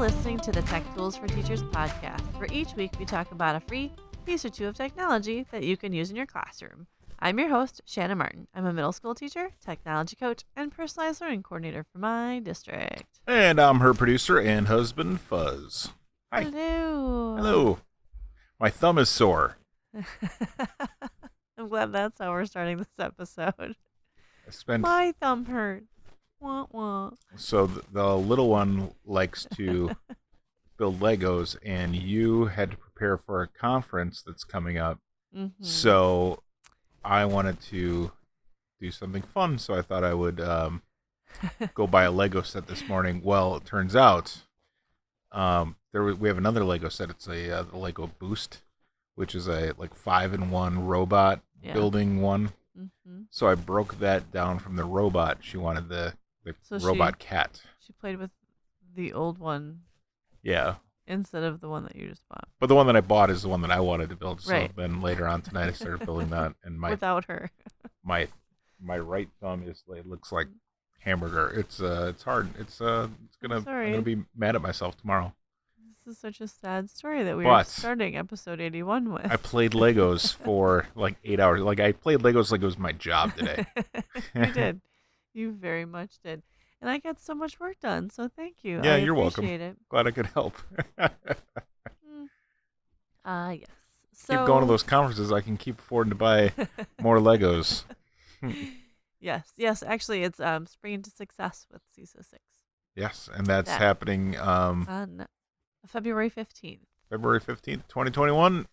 listening to the Tech Tools for Teachers podcast, where each week we talk about a free piece or two of technology that you can use in your classroom. I'm your host, Shanna Martin. I'm a middle school teacher, technology coach, and personalized learning coordinator for my district. And I'm her producer and husband, Fuzz. Hi. Hello. Hello. My thumb is sore. I'm glad that's how we're starting this episode. I My thumb hurts. Wah, wah. So the little one likes to build Legos, and you had to prepare for a conference that's coming up. Mm-hmm. So I wanted to do something fun, so I thought I would go buy a Lego set this morning. Well, it turns out we have another Lego set. It's the Lego Boost, which is a 5-in-1 robot building one. Mm-hmm. So I broke that down from the robot. She wanted the robot cat. She played with the old one. Yeah. Instead of the one that you just bought. But the one that I bought is the one that I wanted to build. So right. Then later on tonight I started building that, and without her. my right thumb it looks like hamburger. It's hard. I'm gonna be mad at myself tomorrow. This is such a sad story that we are starting episode 81 with. I played Legos for 8 hours. I played Legos like it was my job today. You did. You very much did. And I got so much work done, so thank you. Yeah, you're welcome. It. Glad I could help. Yes. So, keep going to those conferences. I can keep affording to buy more Legos. Yes. Actually, it's Spring into Success with CISA 6. Yes, and that's happening on February 15th. February 15th, 2021.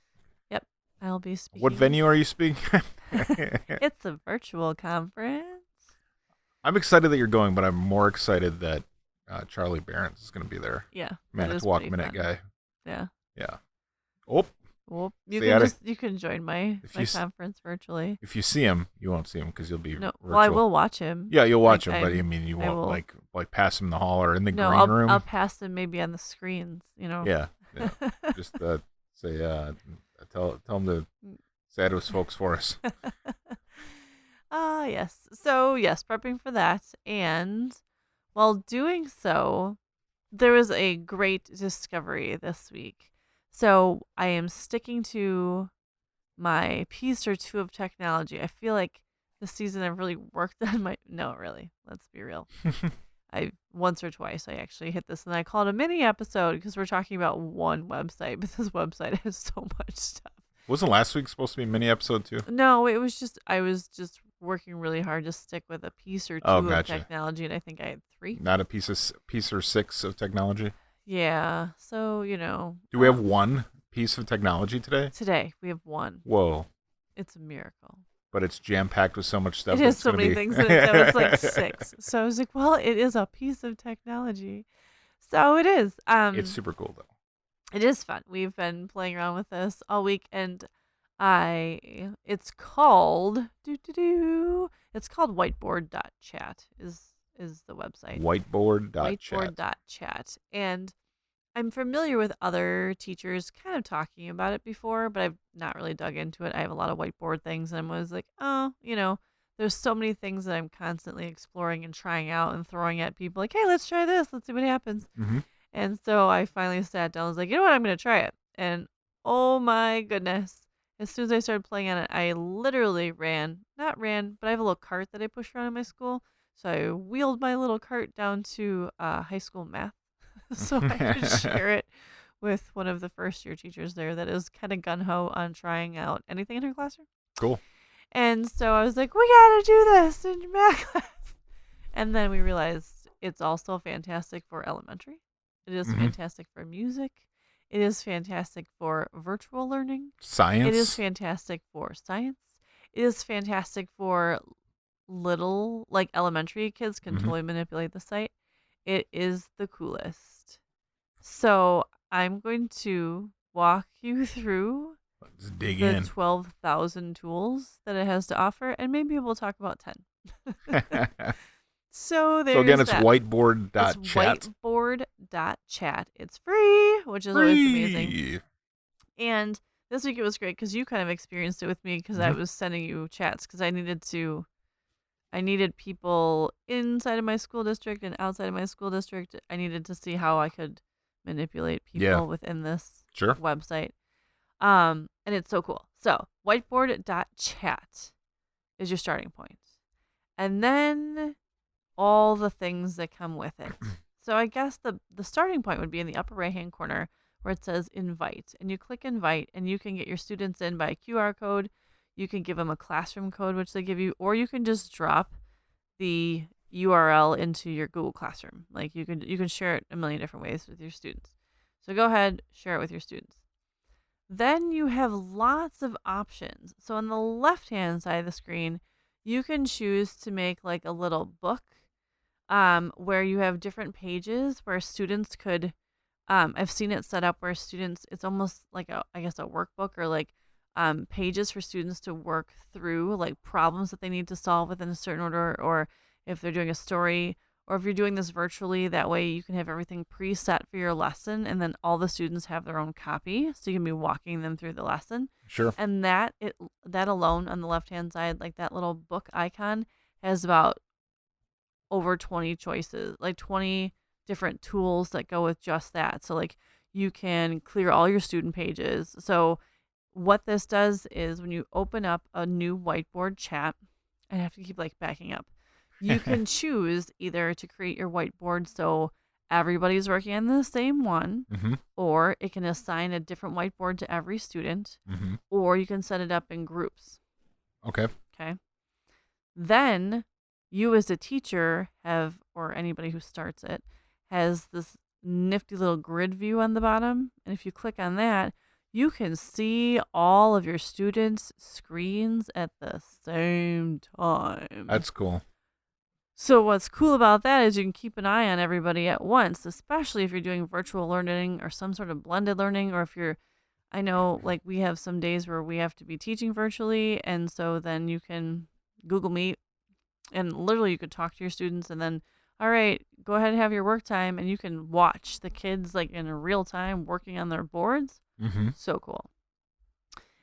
Yep, I'll be speaking. What venue are you speaking? It's a virtual conference. I'm excited that you're going, but I'm more excited that Charlie Barron's is going to be there. Yeah, Manitowoc Minute guy. Yeah. Oh. You can join my conference virtually. If you see him, you won't see him because you'll be virtual. Well, I will watch him. Yeah, you'll watch him, but you won't pass him in the hall or in the green room. I'll pass him maybe on the screens, Yeah. Just say tell him to say hi to his folks for us. Yes. So, yes, prepping for that. And while doing so, there was a great discovery this week. So, I am sticking to my piece or two of technology. I feel like this season I've really worked on no, really. Let's be real. Once or twice I actually hit this, and I call it a mini episode because we're talking about one website, but this website has so much stuff. Wasn't last week supposed to be a mini episode too? No, it was just I was just working really hard to stick with a piece or two of technology, and I think I had 3. Not a piece or 6 of technology? Yeah. So, Do we have one piece of technology today? Today, we have 1. Whoa. It's a miracle. But it's jam-packed with so much stuff. It has so many things in it that it's 6. So I was like, well, it is a piece of technology. So it is. It's super cool, though. It is fun. We've been playing around with this all week, and it's called Whiteboard.chat is the website. Whiteboard.chat. And I'm familiar with other teachers kind of talking about it before, but I've not really dug into it. I have a lot of whiteboard things, and I was like, there's so many things that I'm constantly exploring and trying out and throwing at people like, hey, let's try this. Let's see what happens. Mm-hmm. And so I finally sat down and was like, you know what? I'm going to try it. And oh my goodness. As soon as I started playing on it, I literally but I have a little cart that I push around in my school. So I wheeled my little cart down to high school math so I could share it with one of the first year teachers there that is kind of gung-ho on trying out anything in her classroom. Cool. And so I was like, we got to do this in math class. And then we realized it's also fantastic for elementary. It is fantastic for music. It is fantastic for virtual learning. Science. It is fantastic for science. It is fantastic for little, elementary kids can totally manipulate the site. It is the coolest. So I'm going to walk you through the 12,000 tools that it has to offer, and maybe we'll talk about 10. So again, it's whiteboard.chat. It's whiteboard.chat. It's free, which is always amazing. And this week it was great because you kind of experienced it with me because I was sending you chats because I needed people inside of my school district and outside of my school district. I needed to see how I could manipulate Yeah. people within this Sure. website. And it's so cool. So whiteboard.chat is your starting point. And then all the things that come with it. So I guess the starting point would be in the upper right hand corner where it says invite. And you click invite and you can get your students in by QR code. You can give them a classroom code, which they give you, or you can just drop the URL into your Google Classroom. Like you can share it a million different ways with your students. So go ahead, share it with your students. Then you have lots of options. So on the left-hand side of the screen, you can choose to make like a little book where you have different pages where students could I've seen it set up where students it's almost like I guess a workbook or like pages for students to work through like problems that they need to solve within a certain order, or if they're doing a story, or if you're doing this virtually, that way you can have everything preset for your lesson and then all the students have their own copy so you can be walking them through the lesson. Sure. And that alone on the left hand side, like that little book icon, has about over 20 choices, like 20 different tools that go with just that. So like you can clear all your student pages. So what this does is when you open up a new whiteboard chat, I have to keep like backing up. You can choose either to create your whiteboard so everybody's working on the same one, Mm-hmm. or it can assign a different whiteboard to every student, Mm-hmm. or you can set it up in groups. Okay. Okay. Then you as a teacher have, or anybody who starts it, has this nifty little grid view on the bottom. And if you click on that, you can see all of your students' screens at the same time. That's cool. So what's cool about that is you can keep an eye on everybody at once, especially if you're doing virtual learning or some sort of blended learning, or if you're, I know like we have some days where we have to be teaching virtually, and so then you can Google Meet and literally you could talk to your students and then, all right, go ahead and have your work time, and you can watch the kids like in real time working on their boards. Mm-hmm. So cool.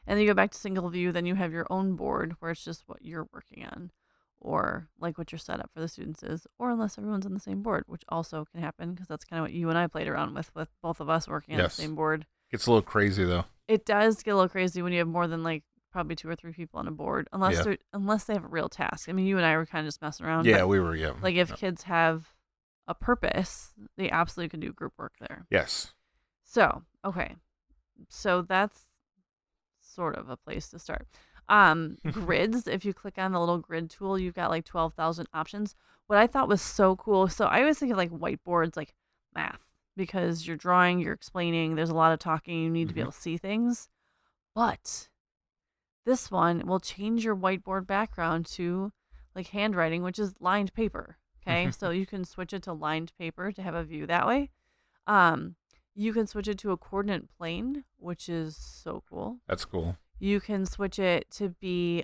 And then you go back to single view, then you have your own board where it's just what you're working on, or like what your setup for the students is, or unless everyone's on the same board, which also can happen because that's kind of what you and I played around with both of us working on Yes. the same board. Gets a little crazy though. It does get a little crazy when you have more than like probably 2 or 3 people on a board, unless Yeah. unless they have a real task. I mean, you and I were kind of just messing around. Yeah, but, we were. Yeah. like if Yeah. kids have a purpose, they absolutely can do group work there. Yes. So, okay. So that's sort of a place to start. Grids, if you click on the little grid tool, you've got like 12,000 options. What I thought was so cool. So I always think of like whiteboards, like math, because you're drawing, you're explaining, there's a lot of talking, you need to be able to see things. But this one will change your whiteboard background to like handwriting, which is lined paper. Okay. So you can switch it to lined paper to have a view that way. You can switch it to a coordinate plane, which is so cool. That's cool. You can switch it to be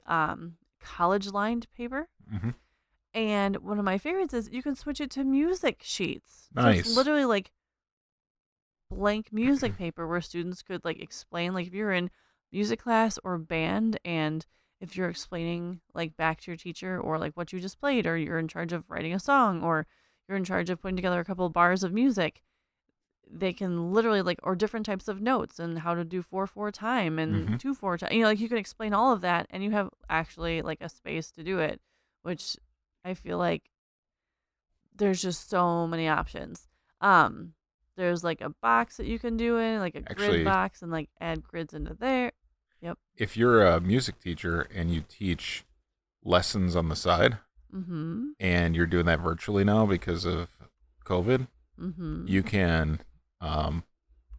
college lined paper. Mm-hmm. And one of my favorites is you can switch it to music sheets. So Nice. it's literally like blank music paper where students could like explain, like if you're in music class or band, and if you're explaining like back to your teacher or like what you just played, or you're in charge of writing a song, or you're in charge of putting together a couple of bars of music, they can literally like, or different types of notes and how to do 4/4 time and 2/4 time. You know, like you can explain all of that, and you have actually like a space to do it, which I feel like there's just so many options. There's like a box that you can do in, like a Actually, grid box, and like add grids into there. Yep. if you're a music teacher and you teach lessons on the side, Mm-hmm. and you're doing that virtually now because of COVID, Mm-hmm. you can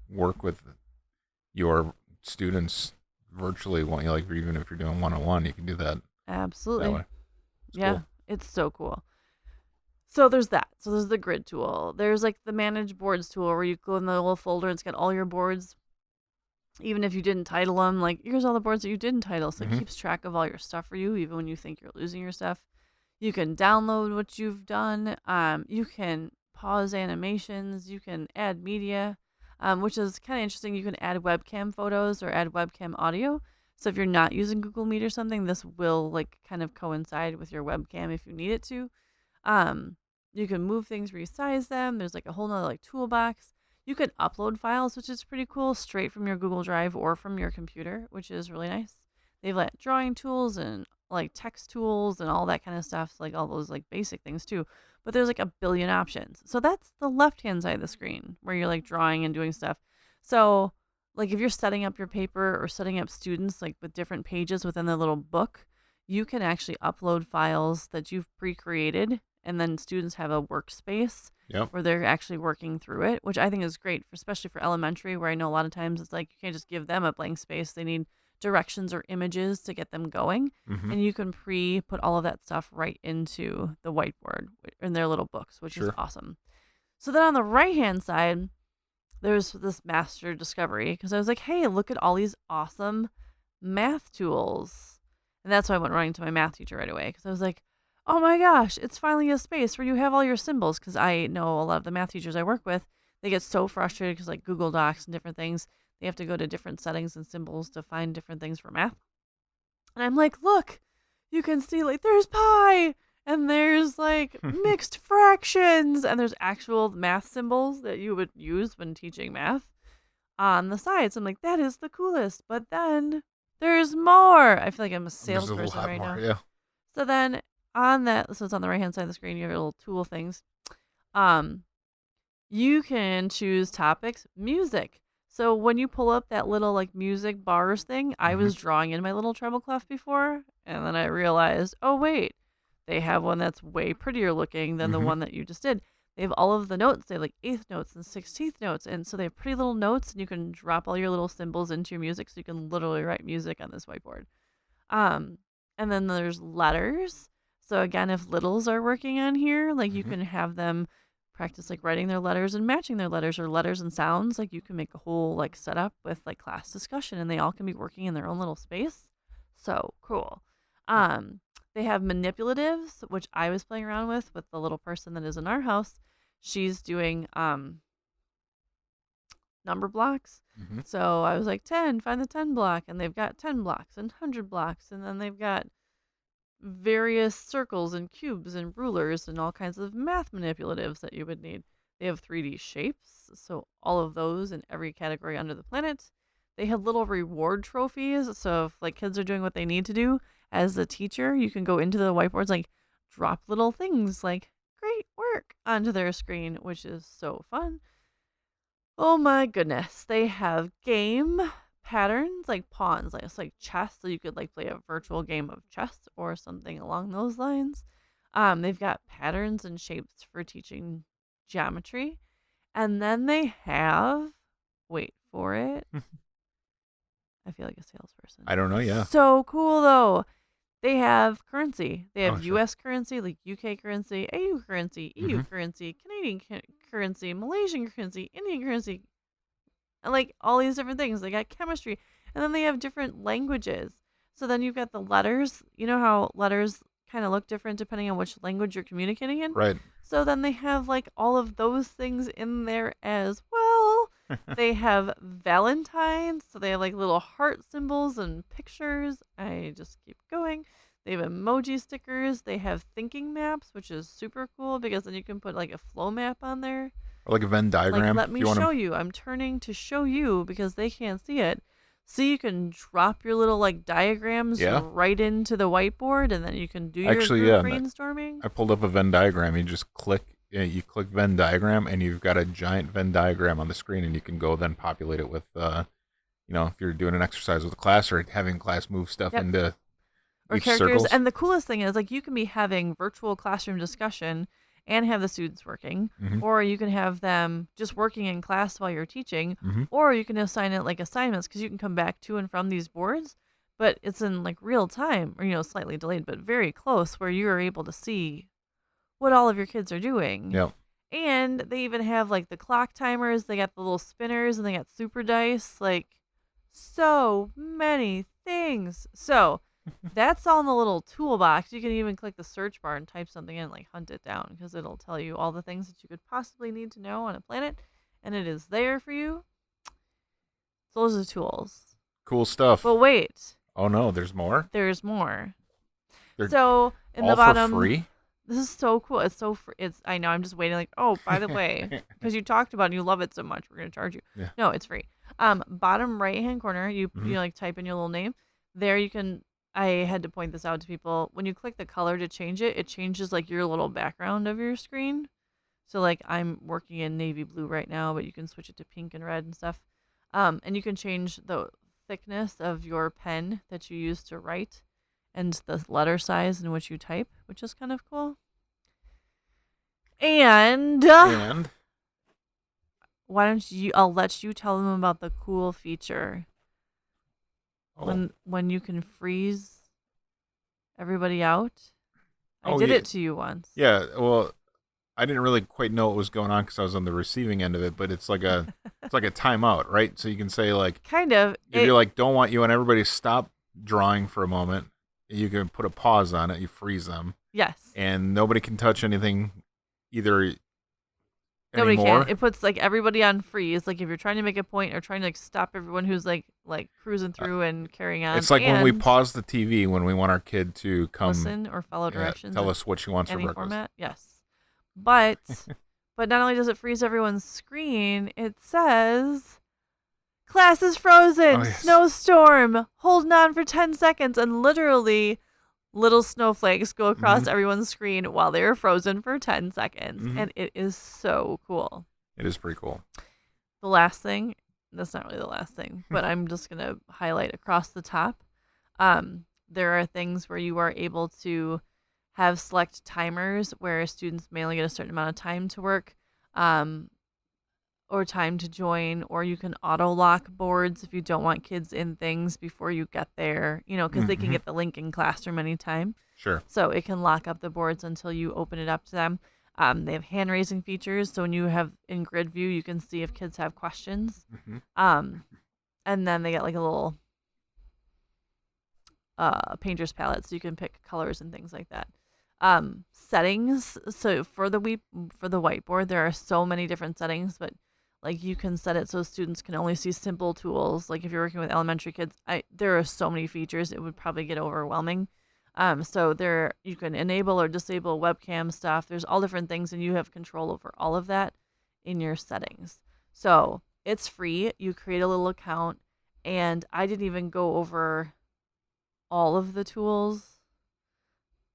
work with your students virtually. Like even if you're doing one-on-one, you can do that Absolutely. that way. It's Yeah. cool. It's so cool. So there's that. So there's the grid tool. There's like the manage boards tool where you go in the little folder and it's got all your boards. Even if you didn't title them, like here's all the boards that you didn't title. So it keeps track of all your stuff for you, even when you think you're losing your stuff. You can download what you've done. You can pause animations. You can add media, which is kind of interesting. You can add webcam photos or add webcam audio. So if you're not using Google Meet or something, this will like kind of coincide with your webcam if you need it to. You can move things, resize them. There's like a whole nother like toolbox. You can upload files, which is pretty cool, straight from your Google Drive or from your computer, which is really nice. They've got drawing tools and like text tools and all that kind of stuff, like all those like basic things too. But there's like a billion options. So that's the left-hand side of the screen where you're like drawing and doing stuff. So like if you're setting up your paper or setting up students like with different pages within the little book, you can actually upload files that you've pre-created, and then students have a workspace Yep. where they're actually working through it, which I think is great, especially for elementary, where I know a lot of times it's like you can't just give them a blank space. They need directions or images to get them going. Mm-hmm. And you can put all of that stuff right into the whiteboard in their little books, which is Sure. awesome. So then on the right hand side, there's this master discovery because I was like, hey, look at all these awesome math tools. And that's why I went running to my math teacher right away because I was like, oh my gosh, it's finally a space where you have all your symbols. Because I know a lot of the math teachers I work with, they get so frustrated because like Google Docs and different things, they have to go to different settings and symbols to find different things for math. And I'm like, look, you can see like there's pi and there's like mixed fractions and there's actual math symbols that you would use when teaching math on the sides. I'm like, that is the coolest. But then there's more. I feel like I'm a There's a salesperson lot right more. now. Yeah. So then on that, so it's on the right hand side of the screen, you have your little tool things. You can choose topics, music. So when you pull up that little like music bars thing, I Mm-hmm. was drawing in my little treble clef before, and then I realized, oh wait, they have one that's way prettier looking than the Mm-hmm. one that you just did. They have all of the notes. They have like eighth notes and 16th notes, and so they have pretty little notes, and you can drop all your little symbols into your music, so you can literally write music on this whiteboard. Um, and then there's letters. So again, if littles are working on here, like you Mm-hmm. can have them practice like writing their letters and matching their letters or letters and sounds. Like you can make a whole like setup with like class discussion and they all can be working in their own little space. So cool. Um, they have manipulatives, which I was playing around with the little person that is in our house. She's doing number blocks. Mm-hmm. So I was like 10, find the 10 block, and they've got 10 blocks and 100 blocks, and then they've got various circles and cubes and rulers and all kinds of math manipulatives that you would need. They have 3D shapes, so all of those in every category under the planet. They have little reward trophies, so if like kids are doing what they need to do as a teacher, you can go into the whiteboards like drop little things like great work onto their screen, which is so fun. Oh my goodness. They have game patterns like pawns, like it's like chess, so you could like play a virtual game of chess or something along those lines. They've got patterns and shapes for teaching geometry. And then they have wait for it. I feel like a salesperson. I don't know. Yeah. So cool though. They have currency. They have Oh, sure. US currency, like UK currency, AU currency, EU Mm-hmm. currency, Canadian currency, Malaysian currency, Indian currency, and like all these different things. They got chemistry, and then they have different languages. So then you've got the letters. You know how letters kind of look different depending on which language you're communicating in? Right. So then they have like all of those things in there as well. They have Valentines, so they have like little heart symbols and pictures. I just keep going. They have emoji stickers. They have thinking maps, which is super cool because then you can put like a flow map on there. Or like a Venn Like, diagram. let If me you want show to. you. I'm turning to show you because they can't see it. So you can drop your little like diagrams Yeah. right into the whiteboard, and then you can do your Actually, group yeah. brainstorming. I pulled up a Venn diagram. You just click. You click Venn diagram, and you've got a giant Venn diagram on the screen, and you can go then populate it with, if you're doing an exercise with a class or having class move stuff Yep. into Or each characters. circles. And the coolest thing is like you can be having virtual classroom discussion and have the students working, Mm-hmm. or you can have them just working in class while you're teaching, Mm-hmm. or you can assign it like assignments because you can come back to and from these boards, but it's in like real time or slightly delayed, but very close where you are able to see what all of your kids are doing. Yep. And they even have like the clock timers, they got the little spinners, and they got super dice, like so many things. So that's all in the little toolbox. You can even click the search bar and type something in, like hunt it down, because it'll tell you all the things that you could possibly need to know on a planet, and it is there for you. So those are the tools. Cool stuff. But wait, Oh no, there's more. there's more. They're So in all the bottom, for free. This is so cool. It's so it's I know I'm just waiting like, "Oh, by the way, because you talked about it and you love it so much, we're going to charge you." Yeah. No, it's free. Bottom right-hand corner, you like type in your little name. There you can I had to point this out to people. When you click the color to change it, it changes like your little background of your screen. So like I'm working in navy blue right now, but you can switch it to pink and red and stuff. And you can change the thickness of your pen that you use to write and the letter size in which you type, which is kind of cool. And And why don't you? I'll let you tell them about the cool feature when you can freeze everybody out. I did it to you once. Yeah, well, I didn't really quite know what was going on because I was on the receiving end of it, but it's like a timeout, right? So you can say like, kind of. if you're like, don't want you and everybody stop drawing for a moment, you can put a pause on it. You freeze them. Yes. And nobody can touch anything either. Nobody anymore. can. It puts like everybody on freeze. Like if you're trying to make a point or trying to like stop everyone who's like cruising through and carrying on. It's like when we pause the TV when we want our kid to come listen or follow directions. Tell us what she wants for any breakfast. Format. Yes. But not only does it freeze everyone's screen, it says class is frozen, snowstorm, holding on for 10 seconds, and literally little snowflakes go across everyone's screen while they're frozen for 10 seconds. And it is so cool. It is pretty cool. The last thing, that's not really the last thing, but I'm just going to highlight across the top. There are things where you are able to have select timers where students may only get a certain amount of time to work or time to join, or you can auto lock boards if you don't want kids in things before you get there, because they can get the link in Classroom anytime. Sure. So it can lock up the boards until you open it up to them. They have hand raising features. So when you have in grid view, you can see if kids have questions. And then they get like a little painter's palette so you can pick colors and things like that. Settings. So for the whiteboard, there are so many different settings, but like you can set it so students can only see simple tools. Like if you're working with elementary kids, there are so many features, it would probably get overwhelming. So there you can enable or disable webcam stuff. There's all different things, and you have control over all of that in your settings. So it's free. You create a little account, and I didn't even go over all of the tools.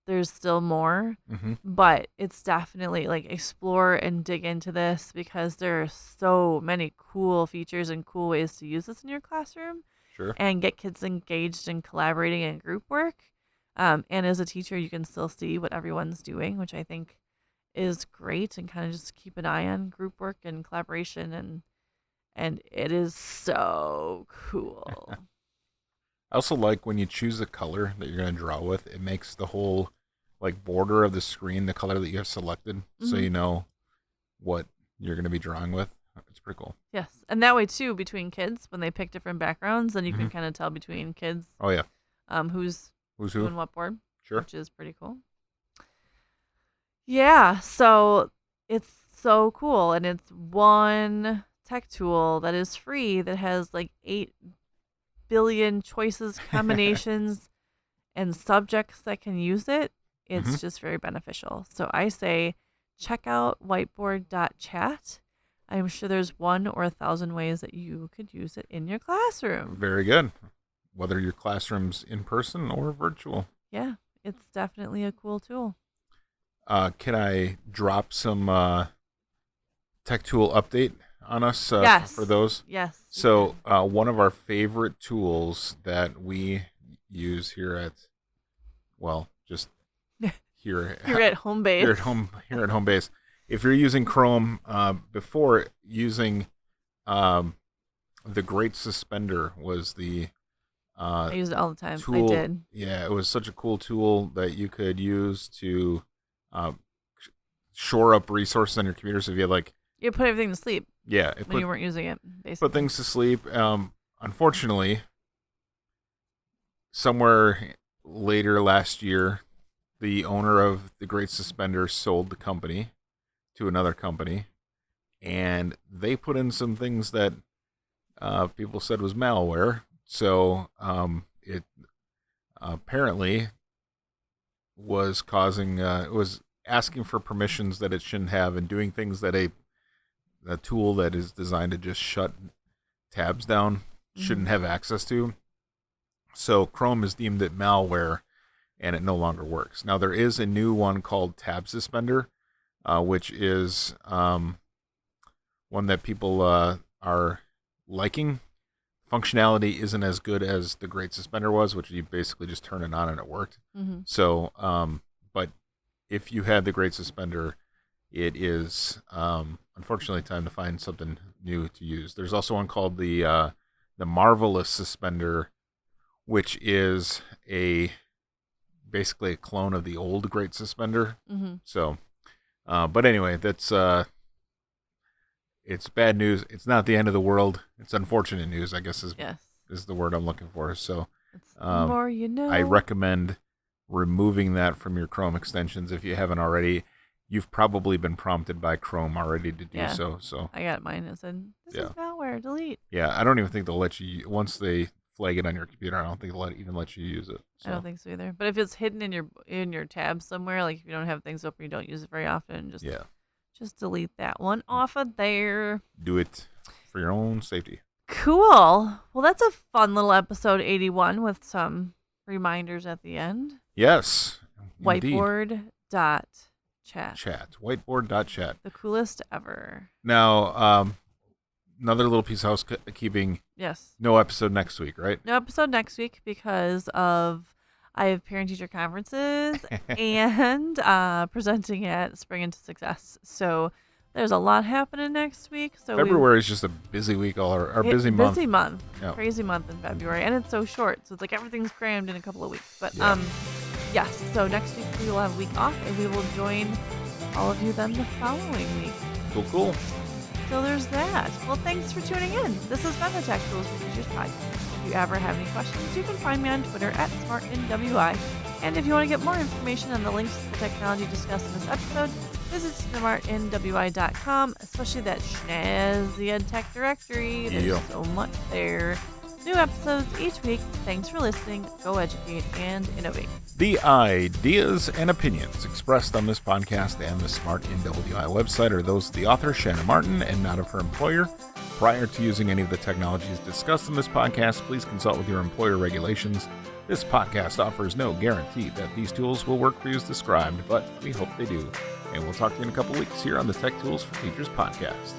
There's still more, but it's definitely like explore and dig into this because there are so many cool features and cool ways to use this in your classroom. Sure. And get kids engaged in collaborating in group work. And as a teacher, you can still see what everyone's doing, which I think is great, and kind of just keep an eye on group work and collaboration, and it is so cool. I also like when you choose the color that you're going to draw with, it makes the whole like border of the screen the color that you have selected, so you know what you're going to be drawing with. It's pretty cool. Yes, and that way too, between kids, when they pick different backgrounds, then you can kind of tell between kids. Oh yeah. Who's who doing what board? Sure. Which is pretty cool. Yeah, so it's so cool, and it's one tech tool that is free that has like 8 billion choices, combinations, and subjects that can use it. It's just very beneficial. So I say check out whiteboard.chat. I'm sure there's 1 or 1,000 ways that you could use it in your classroom. Very good. Whether your classroom's in person or virtual. Yeah, it's definitely a cool tool. Can I drop some tech tool update on us yes. for those? Yes. So one of our favorite tools that we use here at, just here at home base. Here at home base. If you're using Chrome, before using the Great Suspender was the I use it all the time. tool. I did. Yeah, it was such a cool tool that you could use to shore up resources on your computer. So if you had like you put everything to sleep. Yeah, when you weren't using it, basically. Put things to sleep. Unfortunately, somewhere later last year, the owner of the Great Suspender sold the company to another company, and they put in some things that people said was malware. So it apparently was causing it was asking for permissions that it shouldn't have and doing things that a tool that is designed to just shut tabs down shouldn't have access to. So Chrome has deemed it malware, and it no longer works. Now, there is a new one called Tab Suspender, which is one that people are liking. Functionality isn't as good as the Great Suspender was, which you basically just turn it on and it worked. So, but if you had the Great Suspender, it is unfortunately time to find something new to use. There's also one called the Marvelous Suspender, which is basically a clone of the old Great Suspender. So, but anyway, that's it's bad news. It's not the end of the world. It's unfortunate news, I guess is the word I'm looking for. So, the more you know. I recommend removing that from your Chrome extensions if you haven't already. You've probably been prompted by Chrome already to do so. So I got mine. It said, this is malware, delete. Yeah, I don't even think they'll let you, once they flag it on your computer, I don't think they'll even let you use it. So. I don't think so either. But if it's hidden in your tab somewhere, like if you don't have things open, you don't use it very often, just delete that one off of there. Do it for your own safety. Cool. Well, that's a fun little episode 81 with some reminders at the end. Yes. Whiteboard.chat. Whiteboard.chat. The coolest ever. Now, another little piece of housekeeping. Yes. No episode next week, right? No episode next week because I have parent-teacher conferences and presenting at Spring Into Success. So there's a lot happening next week. So February is just a busy week, busy month. Busy month. Yep. Crazy month in February. And it's so short. So it's like everything's crammed in a couple of weeks. But yes. So next week we will have a week off and we will join all of you then the following week. Cool. So there's that. Well, thanks for tuning in. This has been the Tech Tools for Teachers podcast. If you ever have any questions, you can find me on Twitter at SmartNWI. And if you want to get more information on the links to the technology discussed in this episode, visit smartnwi.com, especially that snazzy EdTech directory. There's so much there. New episodes each week. Thanks for listening. Go educate and innovate. The ideas and opinions expressed on this podcast and the Smart NWI website are those of the author, Shannon Martin, and not of her employer. Prior to using any of the technologies discussed in this podcast, please consult with your employer regulations. This podcast offers no guarantee that these tools will work for you as described, but we hope they do. And we'll talk to you in a couple weeks here on the Tech Tools for Teachers podcast.